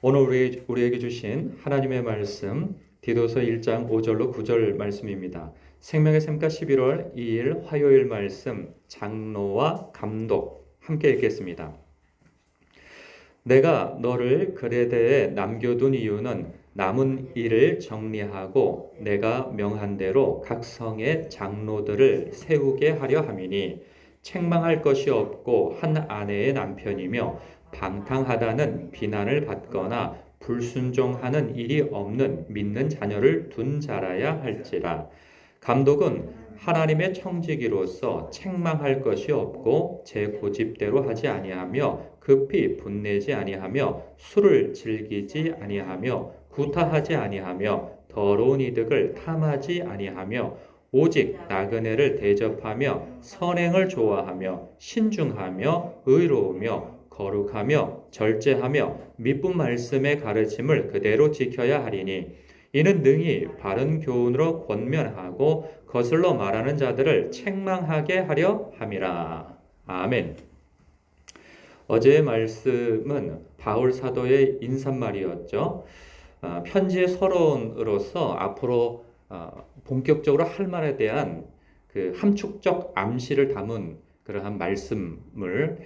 오늘 우리에게 주신 하나님의 말씀 디도서 1장 5절로 9절 말씀입니다. 생명의 샘가 11월 2일 화요일 말씀 장로와 감독 함께 읽겠습니다. 내가 너를 그레데에 남겨둔 이유는 남은 일을 정리하고 내가 명한 대로 각 성의 장로들을 세우게 하려 함이니 책망할 것이 없고 한 아내의 남편이며 방탕하다는 비난을 받거나 불순종하는 일이 없는 믿는 자녀를 둔 자라야 할지라. 감독은 하나님의 청지기로서 책망할 것이 없고 제 고집대로 하지 아니하며 급히 분내지 아니하며 술을 즐기지 아니하며 구타하지 아니하며 더러운 이득을 탐하지 아니하며 오직 나그네를 대접하며 선행을 좋아하며 신중하며 의로우며 거룩하며 절제하며 미쁜 말씀의 가르침을 그대로 지켜야 하리니 이는 능히 바른 교훈으로 권면하고 거슬러 말하는 자들을 책망하게 하려 함이라. 아멘. 어제의 말씀은 바울 사도의 인사말이었죠. 편지의 서론으로서 앞으로 본격적으로 할 말에 대한 그 함축적 암시를 담은 그러한 말씀을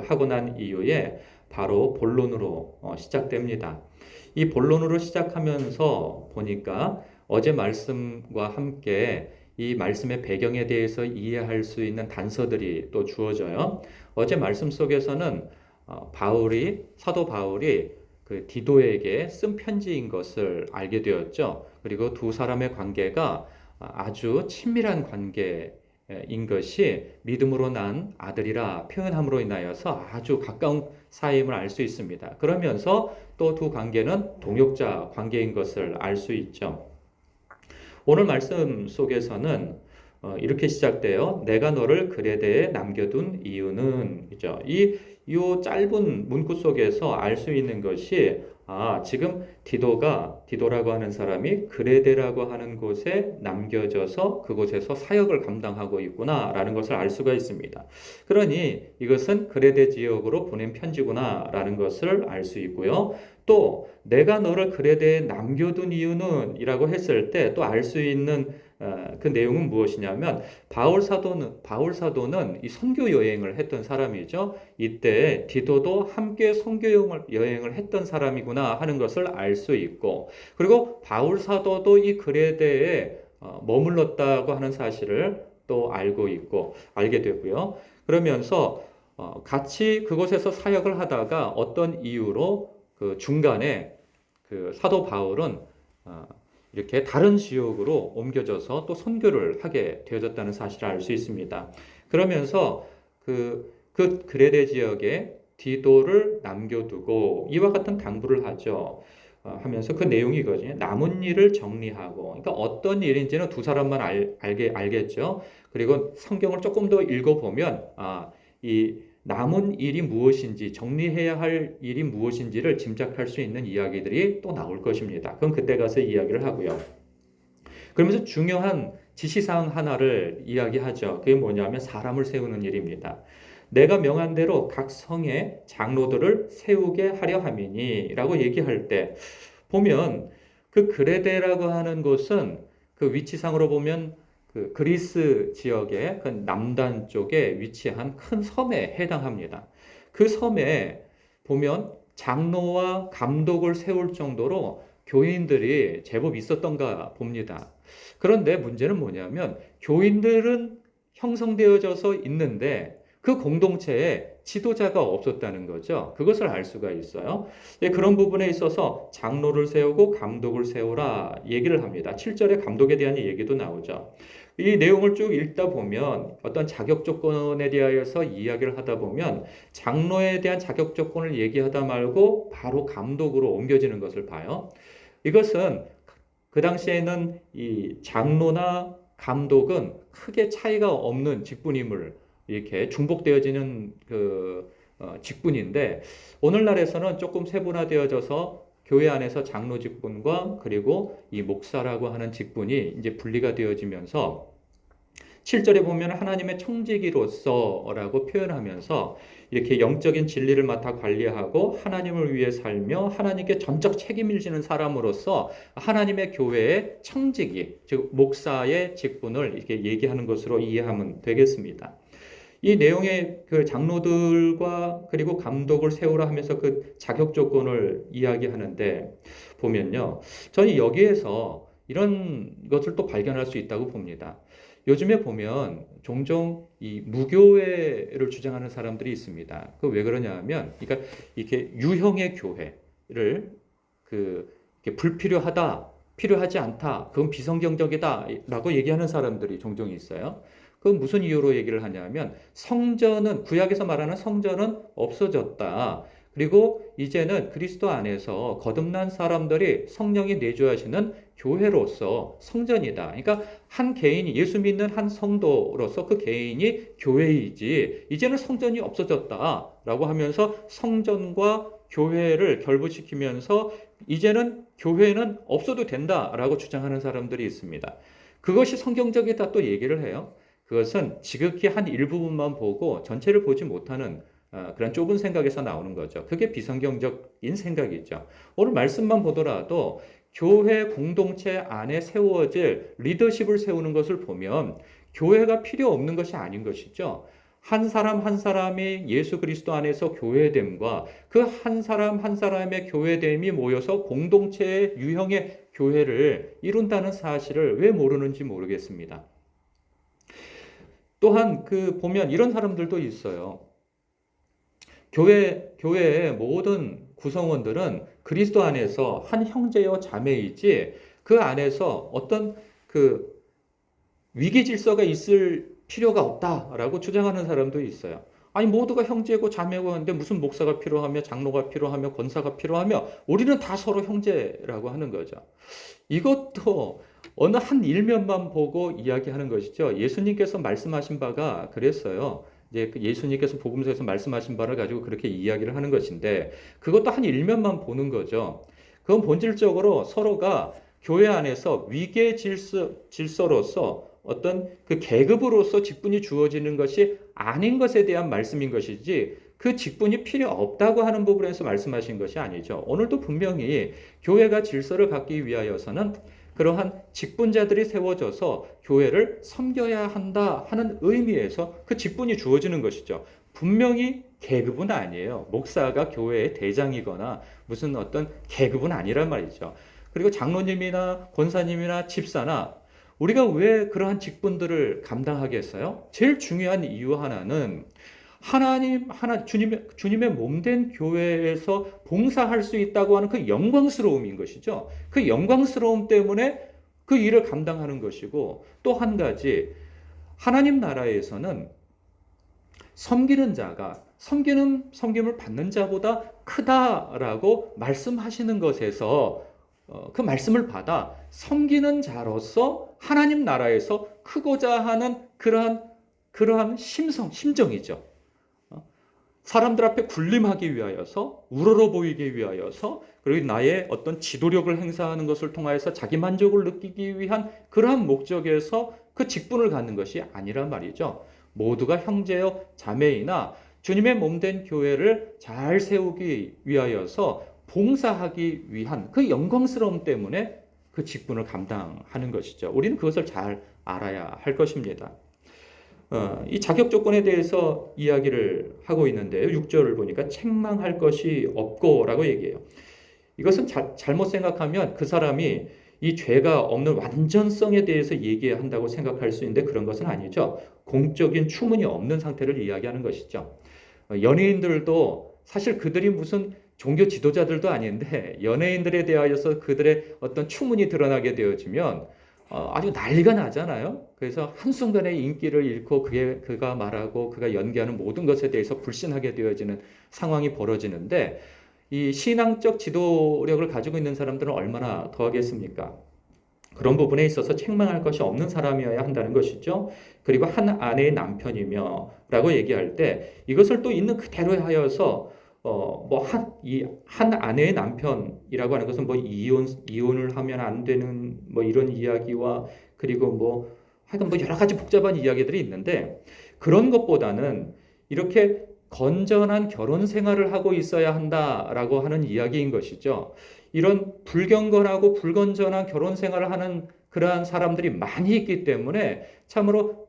하고 난 이후에 바로 본론으로 시작됩니다. 이 본론으로 시작하면서 보니까 어제 말씀과 함께 이 말씀의 배경에 대해서 이해할 수 있는 단서들이 또 주어져요. 어제 말씀 속에서는 사도 바울이 그 디도에게 쓴 편지인 것을 알게 되었죠. 그리고 두 사람의 관계가 아주 친밀한 관계인 것이 믿음으로 난 아들이라 표현함으로 인하여서 아주 가까운 사이임을 알 수 있습니다. 그러면서 또 두 관계는 동역자 관계인 것을 알 수 있죠. 오늘 말씀 속에서는 이렇게 시작돼요. 내가 너를 그레데에 남겨둔 이유는 이죠. 이 짧은 문구 속에서 알 수 있는 것이 지금 디도라고 하는 사람이 그레데라고 하는 곳에 남겨져서 그곳에서 사역을 감당하고 있구나라는 것을 알 수가 있습니다. 그러니 이것은 그레데 지역으로 보낸 편지구나라는 것을 알 수 있고요. 또 내가 너를 그레데에 남겨둔 이유는 이라고 했을 때 또 알 수 있는 그 내용은 무엇이냐면 바울 사도는 이 선교 여행을 했던 사람이죠. 이때 디도도 함께 선교 여행을 했던 사람이구나 하는 것을 알 수 있고, 그리고 바울 사도도 이 그레데에 머물렀다고 하는 사실을 또 알게 되고요. 그러면서 같이 그곳에서 사역을 하다가 어떤 이유로 그 중간에 그 사도 바울은 이렇게 다른 지역으로 옮겨져서 또 선교를 하게 되어졌다는 사실을 알 수 있습니다. 그러면서 그 그레데 지역에 디도를 남겨두고 이와 같은 당부를 하죠. 하면서 그 내용이 이거죠. 남은 일을 정리하고, 그러니까 어떤 일인지는 두 사람만 알겠죠. 그리고 성경을 조금 더 읽어보면 이 남은 일이 무엇인지, 정리해야 할 일이 무엇인지를 짐작할 수 있는 이야기들이 또 나올 것입니다. 그럼 그때 가서 이야기를 하고요. 그러면서 중요한 지시사항 하나를 이야기하죠. 그게 뭐냐면 사람을 세우는 일입니다. 내가 명한 대로 각 성의 장로들을 세우게 하려 함이니 라고 얘기할 때 보면 그 그레데라고 하는 곳은 그 위치상으로 보면 그 그리스 지역의 그 남단 쪽에 위치한 큰 섬에 해당합니다. 그 섬에 보면 장로와 감독을 세울 정도로 교인들이 제법 있었던가 봅니다. 그런데 문제는 뭐냐면 교인들은 형성되어져서 있는데 그 공동체에 지도자가 없었다는 거죠. 그것을 알 수가 있어요. 그런 부분에 있어서 장로를 세우고 감독을 세우라 얘기를 합니다. 7절에 감독에 대한 얘기도 나오죠. 이 내용을 쭉 읽다 보면 어떤 자격 조건에 대하여서 이야기를 하다 보면 장로에 대한 자격 조건을 얘기하다 말고 바로 감독으로 옮겨지는 것을 봐요. 이것은 그 당시에는 이 장로나 감독은 크게 차이가 없는 직분임을 이렇게 중복되어지는 직분인데 오늘날에서는 조금 세분화되어져서 교회 안에서 장로 직분과 그리고 이 목사라고 하는 직분이 이제 분리가 되어지면서 7절에 보면 하나님의 청지기로서라고 표현하면서 이렇게 영적인 진리를 맡아 관리하고 하나님을 위해 살며 하나님께 전적 책임을 지는 사람으로서 하나님의 교회의 청지기, 즉 목사의 직분을 이렇게 얘기하는 것으로 이해하면 되겠습니다. 이 내용의 그 장로들과 그리고 감독을 세우라 하면서 그 자격 조건을 이야기하는데 보면요. 저는 여기에서 이런 것을 또 발견할 수 있다고 봅니다. 요즘에 보면 종종 이 무교회를 주장하는 사람들이 있습니다. 그 왜 그러냐 하면, 그러니까 이렇게 유형의 교회를 이렇게 불필요하다, 필요하지 않다, 그건 비성경적이다라고 얘기하는 사람들이 종종 있어요. 그건 무슨 이유로 얘기를 하냐면 성전은 구약에서 말하는 성전은 없어졌다. 그리고 이제는 그리스도 안에서 거듭난 사람들이 성령이 내주하시는 교회로서 성전이다. 그러니까 한 개인이 예수 믿는 한 성도로서 그 개인이 교회이지 이제는 성전이 없어졌다라고 하면서 성전과 교회를 결부시키면서 이제는 교회는 없어도 된다라고 주장하는 사람들이 있습니다. 그것이 성경적이다 또 얘기를 해요. 그것은 지극히 한 일부분만 보고 전체를 보지 못하는 그런 좁은 생각에서 나오는 거죠. 그게 비성경적인 생각이죠. 오늘 말씀만 보더라도 교회 공동체 안에 세워질 리더십을 세우는 것을 보면 교회가 필요 없는 것이 아닌 것이죠. 한 사람 한 사람이 예수 그리스도 안에서 교회됨과 그 한 사람 한 사람의 교회됨이 모여서 공동체의 유형의 교회를 이룬다는 사실을 왜 모르는지 모르겠습니다. 또한 보면 이런 사람들도 있어요. 교회의 모든 구성원들은 그리스도 안에서 한 형제요 자매이지 그 안에서 어떤 위계 질서가 있을 필요가 없다라고 주장하는 사람도 있어요. 아니 모두가 형제고 자매고 하는데 무슨 목사가 필요하며 장로가 필요하며 권사가 필요하며 우리는 다 서로 형제라고 하는 거죠. 이것도 어느 한 일면만 보고 이야기하는 것이죠. 예수님께서 말씀하신 바가 그랬어요. 이제 예수님께서 복음서에서 말씀하신 바를 가지고 그렇게 이야기를 하는 것인데 그것도 한 일면만 보는 거죠. 그건 본질적으로 서로가 교회 안에서 위계 질서로서 어떤 그 계급으로서 직분이 주어지는 것이 아닌 것에 대한 말씀인 것이지 그 직분이 필요 없다고 하는 부분에서 말씀하신 것이 아니죠. 오늘도 분명히 교회가 질서를 갖기 위하여서는 그러한 직분자들이 세워져서 교회를 섬겨야 한다 하는 의미에서 그 직분이 주어지는 것이죠. 분명히 계급은 아니에요. 목사가 교회의 대장이거나 무슨 어떤 계급은 아니란 말이죠. 그리고 장로님이나 권사님이나 집사나 우리가 왜 그러한 직분들을 감당하겠어요? 제일 중요한 이유 하나는 주님의 몸된 교회에서 봉사할 수 있다고 하는 그 영광스러움인 것이죠. 그 영광스러움 때문에 그 일을 감당하는 것이고 또 한 가지 하나님 나라에서는 섬기는 자가 섬김을 받는 자보다 크다라고 말씀하시는 것에서 그 말씀을 받아 섬기는 자로서 하나님 나라에서 크고자 하는 그러한 심정이죠. 사람들 앞에 군림하기 위하여서 우러러 보이기 위하여서 그리고 나의 어떤 지도력을 행사하는 것을 통하여서 자기 만족을 느끼기 위한 그러한 목적에서 그 직분을 갖는 것이 아니란 말이죠. 모두가 형제여 자매이나 주님의 몸된 교회를 잘 세우기 위하여서 봉사하기 위한 그 영광스러움 때문에 그 직분을 감당하는 것이죠. 우리는 그것을 잘 알아야 할 것입니다. 이 자격 조건에 대해서 이야기를 하고 있는데요. 6절을 보니까 책망할 것이 없고라고 얘기해요. 이것은 잘못 생각하면 그 사람이 이 죄가 없는 완전성에 대해서 얘기한다고 생각할 수 있는데 그런 것은 아니죠. 공적인 추문이 없는 상태를 이야기하는 것이죠. 연예인들도 사실 그들이 무슨 종교 지도자들도 아닌데 연예인들에 대하여서 그들의 어떤 추문이 드러나게 되어지면 아주 난리가 나잖아요. 그래서 한순간에 인기를 잃고 그가 말하고 그가 연기하는 모든 것에 대해서 불신하게 되어지는 상황이 벌어지는데 이 신앙적 지도력을 가지고 있는 사람들은 얼마나 더하겠습니까? 그런 부분에 있어서 책망할 것이 없는 사람이어야 한다는 것이죠. 그리고 한 아내의 남편이며 라고 얘기할 때 이것을 또 있는 그대로 하여서 한 아내의 남편이라고 하는 것은 이혼을 하면 안 되는 이런 이야기와 그리고 하여간 뭐 여러 가지 복잡한 이야기들이 있는데 그런 것보다는 이렇게 건전한 결혼 생활을 하고 있어야 한다라고 하는 이야기인 것이죠. 이런 불경건하고 불건전한 결혼 생활을 하는 그러한 사람들이 많이 있기 때문에 참으로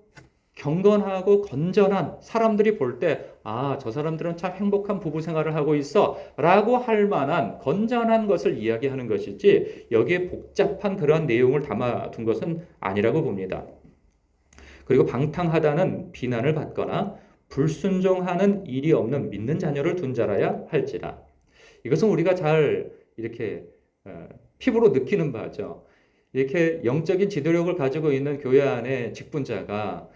경건하고 건전한 사람들이 볼 때, 아, 저 사람들은 참 행복한 부부 생활을 하고 있어 라고 할 만한 건전한 것을 이야기하는 것이지 여기에 복잡한 그러한 내용을 담아둔 것은 아니라고 봅니다. 그리고 방탕하다는 비난을 받거나 불순종하는 일이 없는 믿는 자녀를 둔 자라야 할지라. 이것은 우리가 잘 이렇게 피부로 느끼는 바죠. 이렇게 영적인 지도력을 가지고 있는 교회 안에 직분자가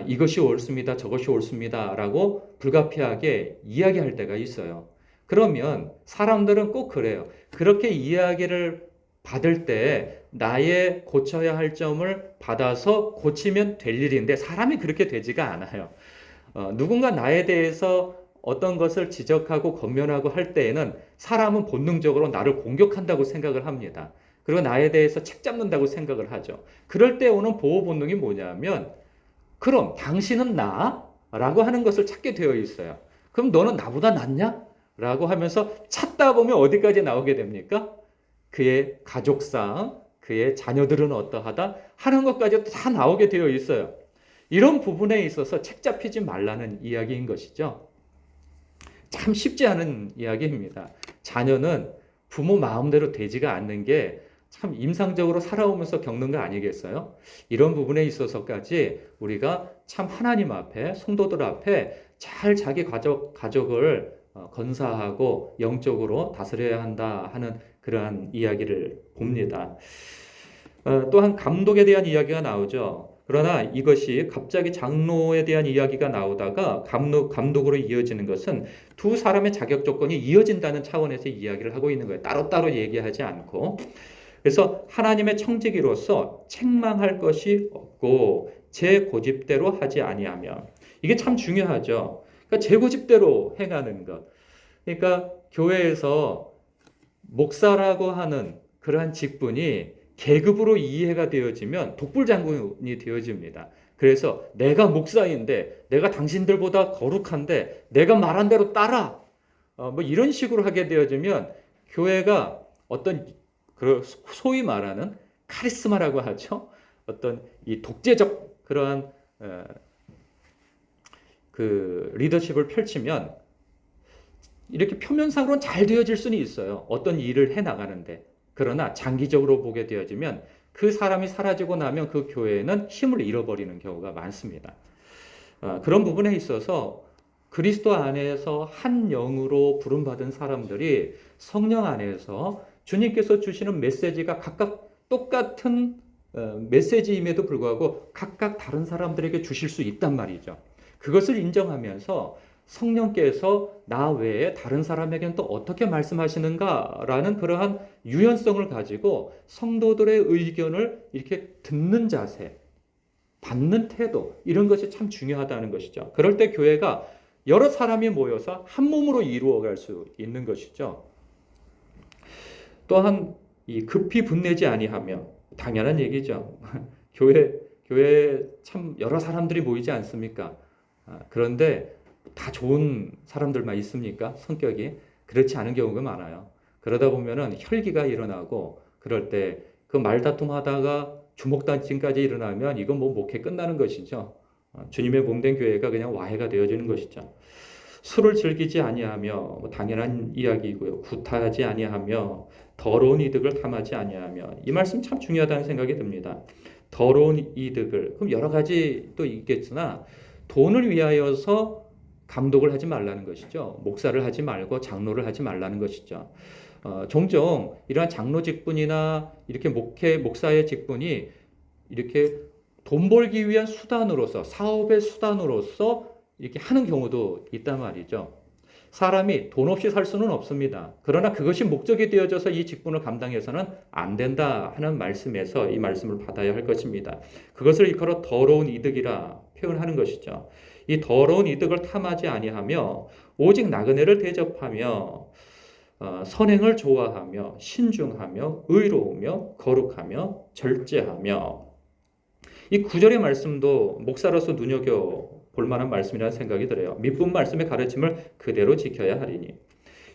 이것이 옳습니다, 저것이 옳습니다 라고 불가피하게 이야기할 때가 있어요. 그러면 사람들은 꼭 그래요. 그렇게 이야기를 받을 때 나의 고쳐야 할 점을 받아서 고치면 될 일인데 사람이 그렇게 되지가 않아요. 누군가 나에 대해서 어떤 것을 지적하고 권면하고 할 때에는 사람은 본능적으로 나를 공격한다고 생각을 합니다. 그리고 나에 대해서 책 잡는다고 생각을 하죠. 그럴 때 오는 보호 본능이 뭐냐면 그럼 당신은 나? 라고 하는 것을 찾게 되어 있어요. 그럼 너는 나보다 낫냐? 라고 하면서 찾다 보면 어디까지 나오게 됩니까? 그의 가족상, 그의 자녀들은 어떠하다 하는 것까지 다 나오게 되어 있어요. 이런 부분에 있어서 책 잡히지 말라는 이야기인 것이죠. 참 쉽지 않은 이야기입니다. 자녀는 부모 마음대로 되지가 않는 게 참 임상적으로 살아오면서 겪는 거 아니겠어요? 이런 부분에 있어서까지 우리가 참 하나님 앞에, 성도들 앞에 잘 자기 가족을 건사하고 영적으로 다스려야 한다 하는 그러한 이야기를 봅니다. 또한 감독에 대한 이야기가 나오죠. 그러나 이것이 갑자기 장로에 대한 이야기가 나오다가 감독으로 이어지는 것은 두 사람의 자격 조건이 이어진다는 차원에서 이야기를 하고 있는 거예요. 따로따로 얘기하지 않고. 그래서 하나님의 청지기로서 책망할 것이 없고 제 고집대로 하지 아니하며 이게 참 중요하죠. 그러니까 제 고집대로 행하는 것. 그러니까 교회에서 목사라고 하는 그러한 직분이 계급으로 이해가 되어지면 독불장군이 되어집니다. 그래서 내가 목사인데 내가 당신들보다 거룩한데 내가 말한 대로 따라 뭐 이런 식으로 하게 되어지면 교회가 어떤 소위 말하는 카리스마라고 하죠. 어떤 이 독재적 그러한 그 리더십을 펼치면 이렇게 표면상으로는 잘 되어질 수는 있어요. 어떤 일을 해 나가는데. 그러나 장기적으로 보게 되어지면 그 사람이 사라지고 나면 그 교회는 힘을 잃어버리는 경우가 많습니다. 그런 부분에 있어서 그리스도 안에서 한 영으로 부름받은 사람들이 성령 안에서 주님께서 주시는 메시지가 각각 똑같은 메시지임에도 불구하고 각각 다른 사람들에게 주실 수 있단 말이죠. 그것을 인정하면서 성령께서 나 외에 다른 사람에게는 또 어떻게 말씀하시는가라는 그러한 유연성을 가지고 성도들의 의견을 이렇게 듣는 자세, 받는 태도 이런 것이 참 중요하다는 것이죠. 그럴 때 교회가 여러 사람이 모여서 한 몸으로 이루어갈 수 있는 것이죠. 또한 이 급히 분내지 아니하며 당연한 얘기죠. 교회 참 여러 사람들이 모이지 않습니까? 그런데 다 좋은 사람들만 있습니까? 성격이 그렇지 않은 경우가 많아요. 그러다 보면은 혈기가 일어나고 그럴 때 그 말다툼하다가 주먹다짐까지 일어나면 이건 뭐 목회 끝나는 것이죠. 주님의 몸된 교회가 그냥 와해가 되어지는 것이죠. 술을 즐기지 아니하며 뭐 당연한 이야기이고요. 구타하지 아니하며 더러운 이득을 탐하지 아니하며 이 말씀 참 중요하다는 생각이 듭니다. 더러운 이득을 그럼 여러 가지 또 있겠으나 돈을 위하여서 감독을 하지 말라는 것이죠. 목사를 하지 말고 장로를 하지 말라는 것이죠. 종종 이러한 장로 직분이나 이렇게 목사의 직분이 이렇게 돈 벌기 위한 수단으로서 사업의 수단으로서 이렇게 하는 경우도 있단 말이죠. 사람이 돈 없이 살 수는 없습니다. 그러나 그것이 목적이 되어져서 이 직분을 감당해서는 안 된다 하는 말씀에서 이 말씀을 받아야 할 것입니다. 그것을 일컬어 더러운 이득이라 표현하는 것이죠. 이 더러운 이득을 탐하지 아니하며 오직 나그네를 대접하며 선행을 좋아하며 신중하며 의로우며 거룩하며 절제하며 이 구절의 말씀도 목사로서 눈여겨볼 만한 말씀이라는 생각이 들어요. 밑분 말씀의 가르침을 그대로 지켜야 하리니.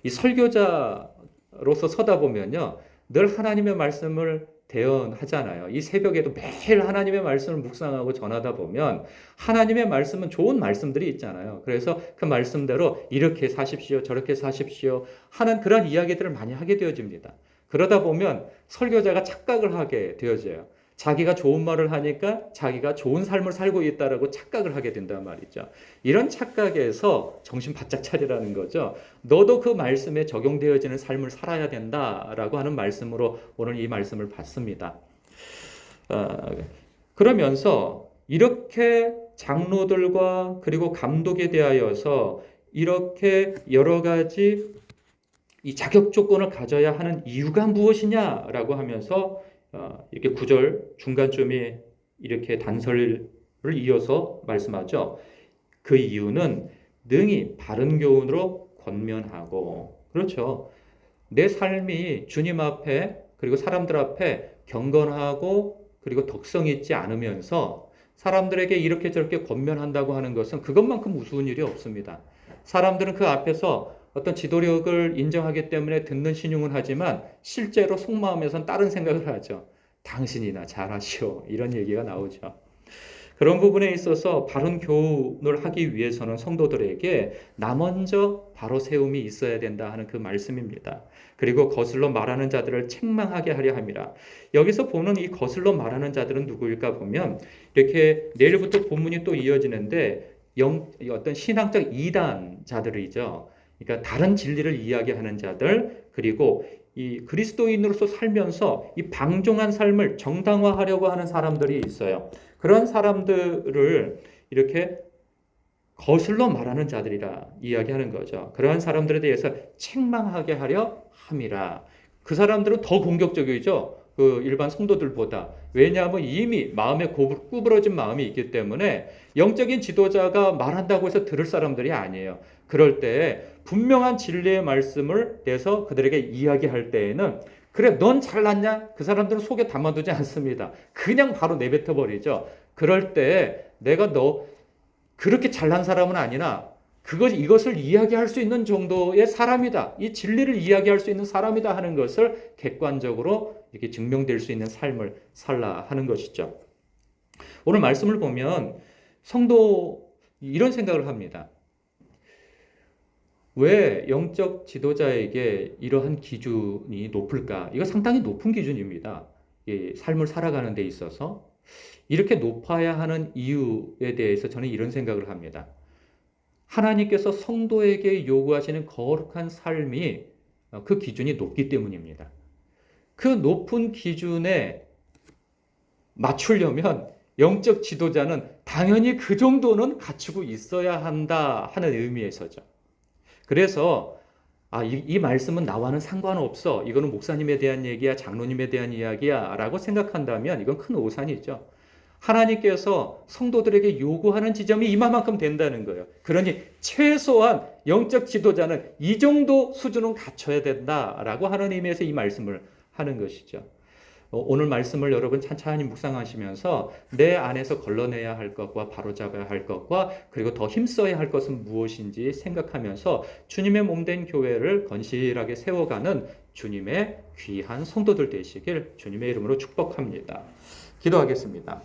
이 설교자로서 서다 보면요, 늘 하나님의 말씀을 대언하잖아요. 이 새벽에도 매일 하나님의 말씀을 묵상하고 전하다 보면 하나님의 말씀은 좋은 말씀들이 있잖아요. 그래서 그 말씀대로 이렇게 사십시오, 저렇게 사십시오 하는 그런 이야기들을 많이 하게 되어집니다. 그러다 보면 설교자가 착각을 하게 되어져요. 자기가 좋은 말을 하니까 자기가 좋은 삶을 살고 있다라고 착각을 하게 된단 말이죠. 이런 착각에서 정신 바짝 차리라는 거죠. 너도 그 말씀에 적용되어지는 삶을 살아야 된다라고 하는 말씀으로 오늘 이 말씀을 받습니다. 그러면서 이렇게 장로들과 그리고 감독에 대하여서 이렇게 여러 가지 이 자격 조건을 가져야 하는 이유가 무엇이냐라고 하면서 이렇게 구절 중간쯤에 이렇게 단설을 이어서 말씀하죠. 그 이유는 능히 바른 교훈으로 권면하고, 그렇죠. 내 삶이 주님 앞에 그리고 사람들 앞에 경건하고 그리고 덕성 있지 않으면서 사람들에게 이렇게 저렇게 권면한다고 하는 것은 그것만큼 우스운 일이 없습니다. 사람들은 그 앞에서 어떤 지도력을 인정하기 때문에 듣는 신용은 하지만 실제로 속마음에선 다른 생각을 하죠. 당신이나 잘하시오. 이런 얘기가 나오죠. 그런 부분에 있어서 바른 교훈을 하기 위해서는 성도들에게 나 먼저 바로 세움이 있어야 된다 하는 그 말씀입니다. 그리고 거슬러 말하는 자들을 책망하게 하려 함이라. 여기서 보는 이 거슬러 말하는 자들은 누구일까 보면 이렇게 내일부터 본문이 또 이어지는데 어떤 신학적 이단자들이죠. 그러니까 다른 진리를 이야기하는 자들, 그리고 이 그리스도인으로서 살면서 이 방종한 삶을 정당화하려고 하는 사람들이 있어요. 그런 사람들을 이렇게 거슬러 말하는 자들이라 이야기하는 거죠. 그러한 사람들에 대해서 책망하게 하려 함이라. 그 사람들은 더 공격적이죠. 그 일반 성도들보다. 왜냐하면 이미 마음에 구부러진 마음이 있기 때문에 영적인 지도자가 말한다고 해서 들을 사람들이 아니에요. 그럴 때 분명한 진리의 말씀을 내서 그들에게 이야기할 때에는 그래, 넌 잘났냐? 그 사람들은 속에 담아두지 않습니다. 그냥 바로 내뱉어 버리죠. 그럴 때 내가 너 그렇게 잘난 사람은 아니나 이것을 이야기할 수 있는 정도의 사람이다. 이 진리를 이야기할 수 있는 사람이다 하는 것을 객관적으로 이렇게 증명될 수 있는 삶을 살라 하는 것이죠. 오늘 말씀을 보면 성도 이런 생각을 합니다. 왜 영적 지도자에게 이러한 기준이 높을까? 이거 상당히 높은 기준입니다. 삶을 살아가는 데 있어서. 이렇게 높아야 하는 이유에 대해서 저는 이런 생각을 합니다. 하나님께서 성도에게 요구하시는 거룩한 삶이 그 기준이 높기 때문입니다. 그 높은 기준에 맞추려면 영적 지도자는 당연히 그 정도는 갖추고 있어야 한다 하는 의미에서죠. 그래서 이 말씀은 나와는 상관없어. 이거는 목사님에 대한 얘기야, 장로님에 대한 이야기야 라고 생각한다면 이건 큰 오산이죠. 하나님께서 성도들에게 요구하는 지점이 이만큼 된다는 거예요. 그러니 최소한 영적 지도자는 이 정도 수준은 갖춰야 된다라고 하는 의미에서 이 말씀을 하는 것이죠. 오늘 말씀을 여러분 찬찬히 묵상하시면서 내 안에서 걸러내야 할 것과 바로잡아야 할 것과 그리고 더 힘써야 할 것은 무엇인지 생각하면서 주님의 몸된 교회를 건실하게 세워가는 주님의 귀한 성도들 되시길 주님의 이름으로 축복합니다. 기도하겠습니다.